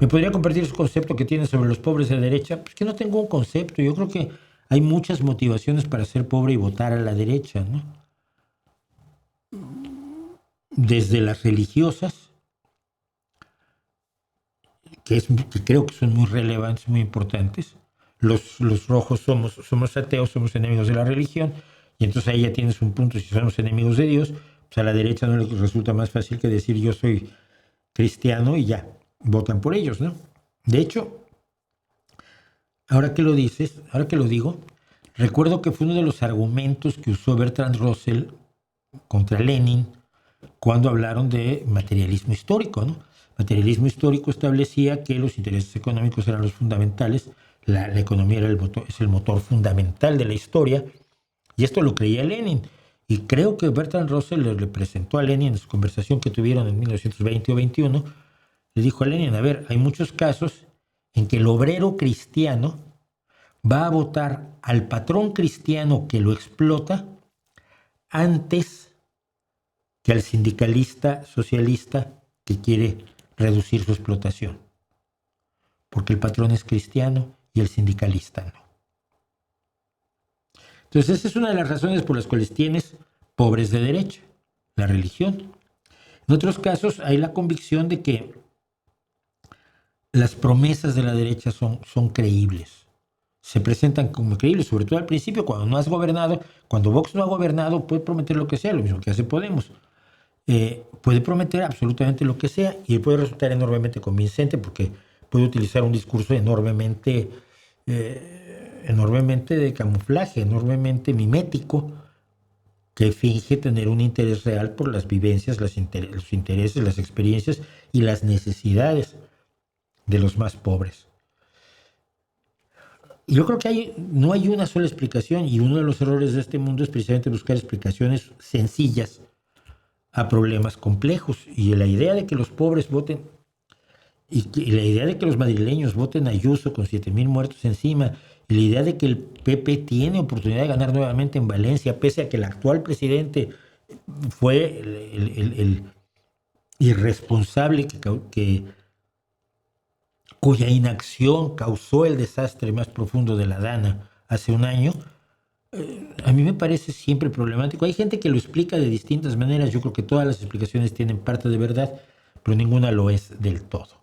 ¿Me podría compartir su concepto que tiene sobre los pobres de derecha? Pues que no tengo un concepto. Yo creo que hay muchas motivaciones para ser pobre y votar a la derecha, ¿no? Desde las religiosas, que creo que son muy relevantes, muy importantes. Los rojos somos ateos, somos enemigos de la religión, y entonces ahí ya tienes un punto. Si somos enemigos de Dios, pues a la derecha no les resulta más fácil que decir yo soy cristiano y ya, votan por ellos, ¿no? De hecho, ahora que lo dices, ahora que lo digo, recuerdo que fue uno de los argumentos que usó Bertrand Russell contra Lenin cuando hablaron de materialismo histórico, ¿no? Materialismo histórico establecía que los intereses económicos eran los fundamentales, la economía era es el motor fundamental de la historia, y esto lo creía Lenin. Y creo que Bertrand Russell le presentó a Lenin en su conversación que tuvieron en 1920 o 21, le dijo a Lenin, a ver, hay muchos casos en que el obrero cristiano va a votar al patrón cristiano que lo explota antes que al sindicalista socialista que quiere reducir su explotación. Porque el patrón es cristiano y el sindicalista no. Entonces esa es una de las razones por las cuales tienes pobres de derecha, la religión. En otros casos hay la convicción de que las promesas de la derecha son creíbles. Se presentan como creíbles, sobre todo al principio, cuando no has gobernado. Cuando Vox no ha gobernado, puede prometer lo que sea, lo mismo que hace Podemos. Puede prometer absolutamente lo que sea y puede resultar enormemente convincente porque puede utilizar un discurso enormemente de camuflaje, enormemente mimético, que finge tener un interés real por las vivencias, los intereses, las experiencias y las necesidades de los más pobres. Yo creo que no hay una sola explicación, y uno de los errores de este mundo es precisamente buscar explicaciones sencillas a problemas complejos. Y la idea de que los pobres voten, y la idea de que los madrileños voten a Ayuso con 7,000 muertos encima, y la idea de que el PP tiene oportunidad de ganar nuevamente en Valencia, pese a que el actual presidente fue el irresponsable cuya inacción causó el desastre más profundo de la Dana hace un año, a mí me parece siempre problemático. Hay gente que lo explica de distintas maneras. Yo creo que todas las explicaciones tienen parte de verdad, pero ninguna lo es del todo.